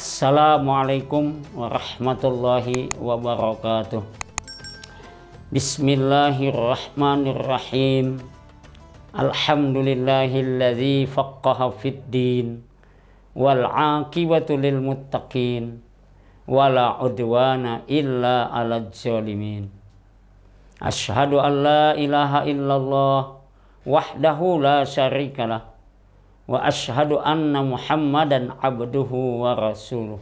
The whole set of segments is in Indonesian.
Assalamualaikum warahmatullahi wabarakatuh. Bismillahirrahmanirrahim. Alhamdulillahilladzi faqqaha fid din wal 'aqibatu lil muttaqin wala udwana illa 'alal zalimin. Asyhadu an la ilaha illallah wahdahu la syarikalah wa asyhadu anna Muhammadan abduhu wa rasuluh.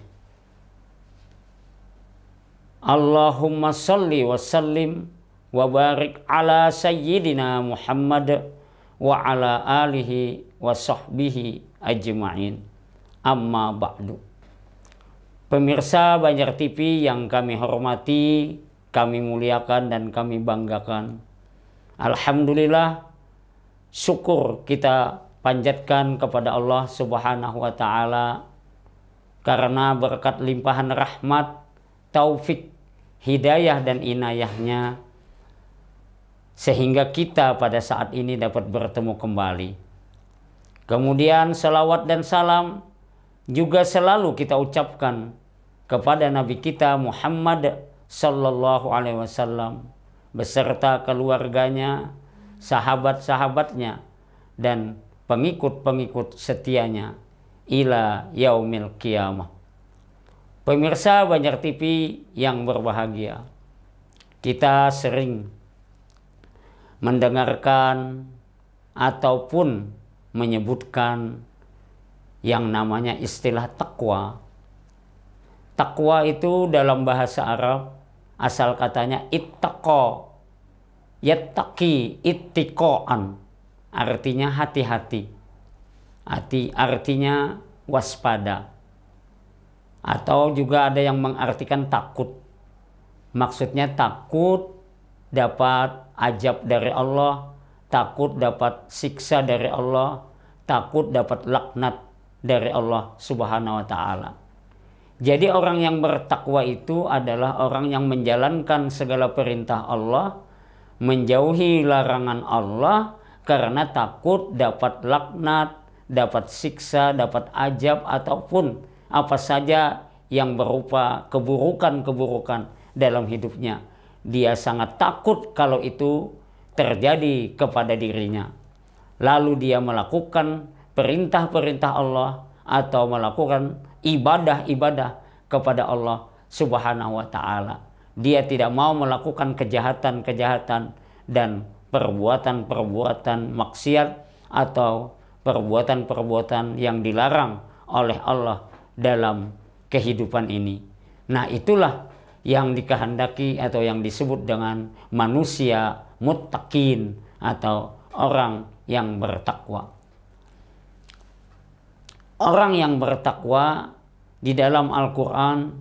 Allahumma salli wa sallim wa barik ala sayyidina Muhammad wa ala alihi wa sahbihi ajma'in. Amma ba'du. Pemirsa Banjar TV yang kami hormati, kami muliakan dan kami banggakan. Alhamdulillah, syukur kita panjatkan kepada Allah Subhanahu wa Ta'ala karena berkat limpahan rahmat, taufik, hidayah dan inayahnya sehingga kita pada saat ini dapat bertemu kembali. Kemudian salawat dan salam juga selalu kita ucapkan kepada Nabi kita Muhammad sallallahu alaihi wasallam beserta keluarganya, sahabat-sahabatnya dan pengikut-pengikut setianya ila yaumil qiyamah. Pemirsa Banjar TV yang berbahagia, kita sering mendengarkan ataupun menyebutkan yang namanya istilah takwa. Takwa itu dalam bahasa Arab asal katanya ittaqa, yattaqi, ittiqaan. Artinya hati-hati, artinya waspada, atau juga ada yang mengartikan takut. Maksudnya takut dapat azab dari Allah, takut dapat siksa dari Allah, takut dapat laknat dari Allah Subhanahu wa Ta'ala. Jadi orang yang bertakwa itu adalah orang yang menjalankan segala perintah Allah, menjauhi larangan Allah, karena takut dapat laknat, dapat siksa, dapat azab, ataupun apa saja yang berupa keburukan-keburukan dalam hidupnya. Dia sangat takut kalau itu terjadi kepada dirinya. Lalu dia melakukan perintah-perintah Allah atau melakukan ibadah-ibadah kepada Allah Subhanahu wa Ta'ala. Dia tidak mau melakukan kejahatan-kejahatan dan perbuatan-perbuatan maksiat atau perbuatan-perbuatan yang dilarang oleh Allah dalam kehidupan ini. Nah, itulah yang dikehendaki atau yang disebut dengan manusia muttaqin atau orang yang bertakwa. Orang yang bertakwa di dalam Al-Quran,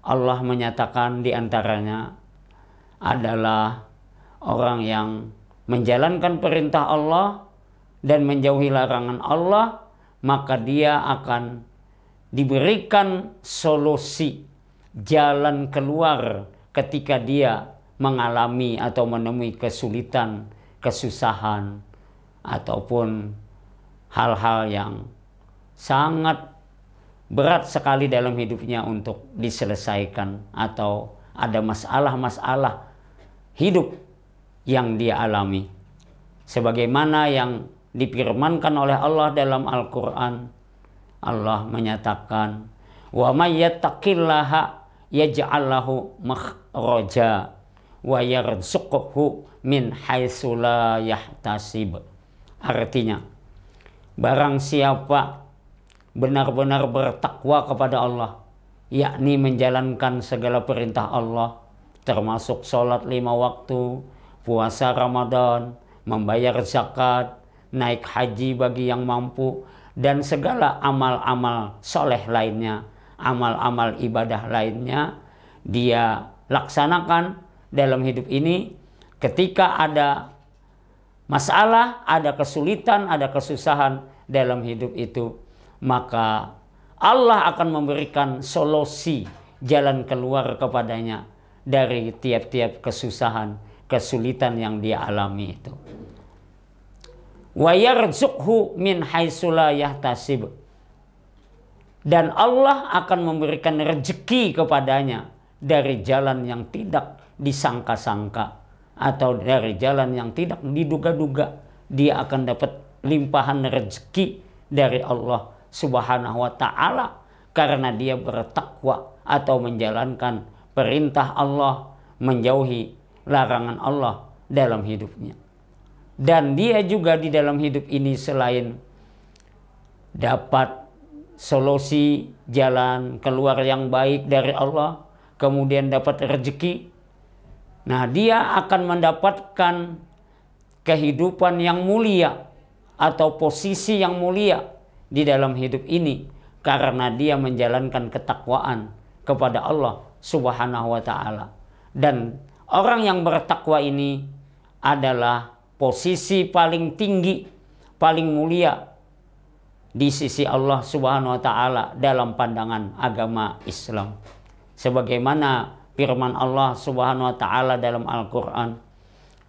Allah menyatakan diantaranya adalah orang yang menjalankan perintah Allah dan menjauhi larangan Allah, maka dia akan diberikan solusi, jalan keluar ketika dia mengalami atau menemui kesulitan, kesusahan, ataupun hal-hal yang sangat berat sekali dalam hidupnya untuk diselesaikan, atau ada masalah-masalah hidup yang dia alami. Sebagaimana yang difirmankan oleh Allah dalam Al-Quran, Allah menyatakan, wa may yattaqillaha yaj'al lahu makhraja wa yarzuqhu min haitsu la yahtasib. Artinya, barang siapa benar-benar bertakwa kepada Allah, yakni menjalankan segala perintah Allah, termasuk sholat 5 waktu, puasa Ramadan, membayar zakat, naik haji bagi yang mampu, dan segala amal-amal soleh lainnya, amal-amal ibadah lainnya, dia laksanakan dalam hidup ini. Ketika ada masalah, ada kesulitan, ada kesusahan dalam hidup itu, maka Allah akan memberikan solusi, jalan keluar kepadanya dari tiap-tiap kesusahan, kesulitan yang dia alami itu. Wa yarzuqhu min haitsu la yahtasib. dan Allah akan memberikan rezeki kepadanya dari jalan yang tidak disangka-sangka atau dari jalan yang tidak diduga-duga. Dia akan dapat limpahan rezeki dari Allah Subhanahu wa ta'ala karena dia bertakwa atau menjalankan perintah Allah, menjauhi larangan Allah dalam hidupnya. Dan dia juga di dalam hidup ini selain dapat solusi jalan keluar yang baik dari Allah, kemudian dapat rezeki, nah dia akan mendapatkan kehidupan yang mulia atau posisi yang mulia di dalam hidup ini karena dia menjalankan ketakwaan kepada Allah Subhanahu wa ta'ala. Dan orang yang bertakwa ini adalah posisi paling tinggi, paling mulia di sisi Allah Subhanahu wa ta'ala dalam pandangan agama Islam. Sebagaimana firman Allah Subhanahu wa ta'ala dalam Al-Qur'an,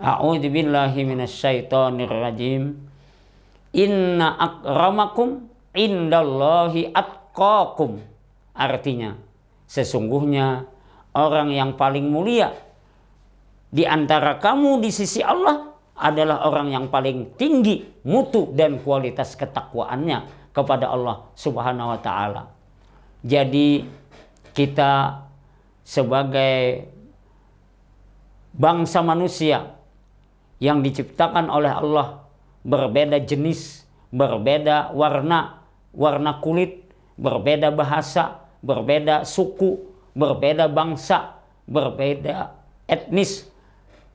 A'udzu billahi minasyaitonir rajim. Inna akramakum indallahi atqakum. Artinya, sesungguhnya orang yang paling mulia di antara kamu di sisi Allah adalah orang yang paling tinggi mutu dan kualitas ketakwaannya kepada Allah Subhanahu wa ta'ala. Jadi kita sebagai bangsa manusia yang diciptakan oleh Allah, berbeda jenis, berbeda warna kulit, berbeda bahasa, berbeda suku, berbeda bangsa, berbeda etnis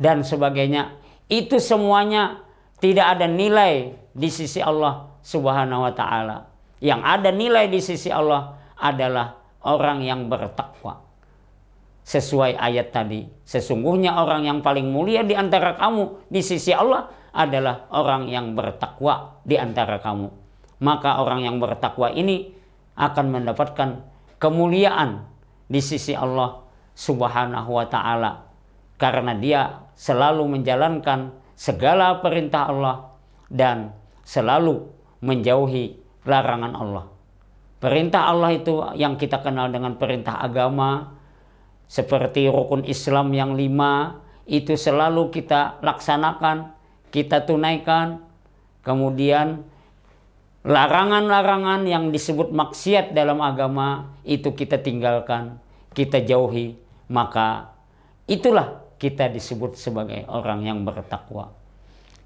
dan sebagainya. Itu semuanya tidak ada nilai di sisi Allah Subhanahu wa ta'ala. Yang ada nilai di sisi Allah adalah orang yang bertakwa. Sesuai ayat tadi, sesungguhnya orang yang paling mulia di antara kamu di sisi Allah adalah orang yang bertakwa di antara kamu. Maka orang yang bertakwa ini akan mendapatkan kemuliaan di sisi Allah Subhanahu wa ta'ala karena dia selalu menjalankan segala perintah Allah dan selalu menjauhi larangan Allah. Perintah Allah itu yang kita kenal dengan perintah agama, seperti rukun Islam yang 5, itu selalu kita laksanakan, kita tunaikan. Kemudian larangan-larangan yang disebut maksiat dalam agama itu kita tinggalkan, kita jauhi. Maka itulah kita disebut sebagai orang yang bertakwa.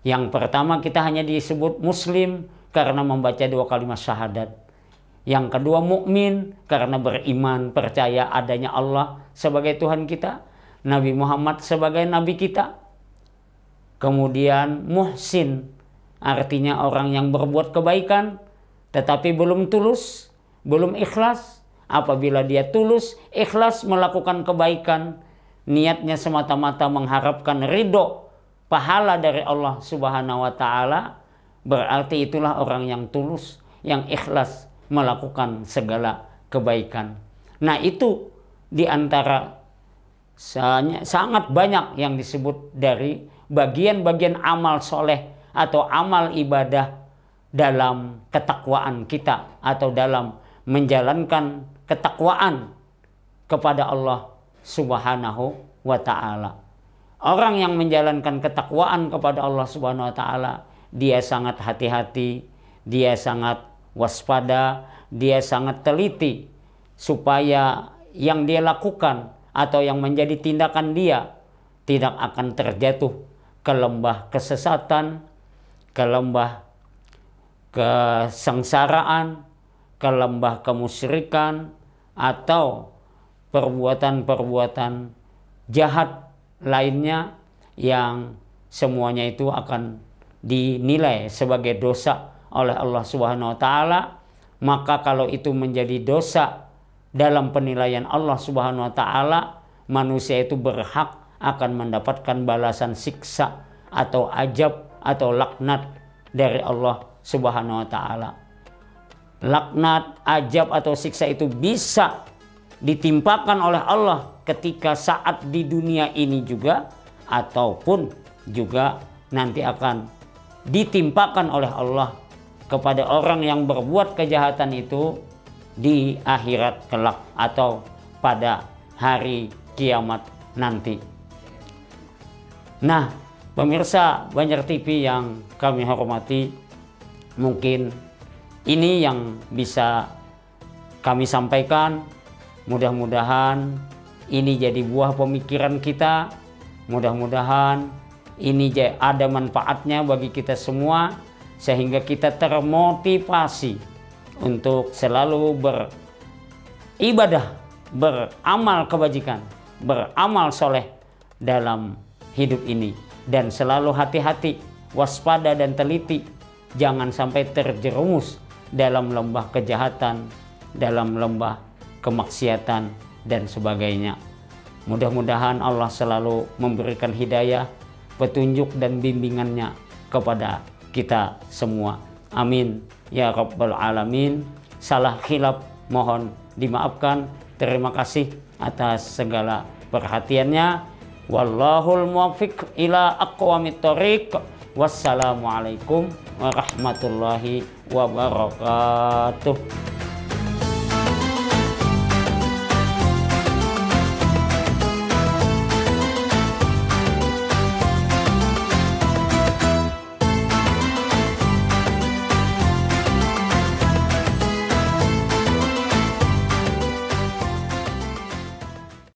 Yang pertama, kita hanya disebut muslim karena membaca 2 kalimat syahadat. Yang kedua, mukmin karena beriman, percaya adanya Allah sebagai Tuhan kita, Nabi Muhammad sebagai nabi kita. Kemudian muhsin, artinya orang yang berbuat kebaikan tetapi belum tulus, belum ikhlas. Apabila dia tulus, ikhlas melakukan kebaikan, niatnya semata-mata mengharapkan ridho, pahala dari Allah Subhanahu wa ta'ala, berarti itulah orang yang tulus, yang ikhlas melakukan segala kebaikan. Nah, itu diantara sangat banyak yang disebut dari bagian-bagian amal soleh atau amal ibadah dalam ketakwaan kita atau dalam menjalankan ketakwaan kepada Allah Subhanahu wa ta'ala. Orang yang menjalankan ketakwaan kepada Allah Subhanahu wa ta'ala, dia sangat hati-hati, dia sangat waspada, dia sangat teliti supaya yang dia lakukan atau yang menjadi tindakan dia tidak akan terjatuh ke lembah kesesatan, ke lembah kesengsaraan, ke lembah kemusyrikan atau perbuatan-perbuatan jahat lainnya yang semuanya itu akan dinilai sebagai dosa oleh Allah Subhanahu wa ta'ala. Maka kalau itu menjadi dosa dalam penilaian Allah Subhanahu wa ta'ala, manusia itu berhak akan mendapatkan balasan siksa atau ajab atau laknat dari Allah Subhanahu wa ta'ala. Laknat, ajab atau siksa itu bisa ditimpakan oleh Allah ketika saat di dunia ini juga, ataupun juga nanti akan ditimpakan oleh Allah kepada orang yang berbuat kejahatan itu di akhirat kelak atau pada hari kiamat nanti. Nah, pemirsa Banjar TV yang kami hormati, mungkin ini yang bisa kami sampaikan. Mudah-mudahan ini jadi buah pemikiran kita. Mudah-mudahan ini ada manfaatnya bagi kita semua, sehingga kita termotivasi untuk selalu beribadah, beramal kebajikan, beramal soleh dalam hidup ini. Dan selalu hati-hati, waspada dan teliti, jangan sampai terjerumus dalam lembah kejahatan, dalam lembah kemaksiatan dan sebagainya. Mudah-mudahan Allah selalu memberikan hidayah, petunjuk dan bimbingannya kepada kita semua. Amin ya rabbal alamin. Salah khilaf mohon dimaafkan. Terima kasih atas segala perhatiannya. Wallahul muwaffiq ila aqwamit thoriq. Wassalamualaikum warahmatullahi wabarakatuh.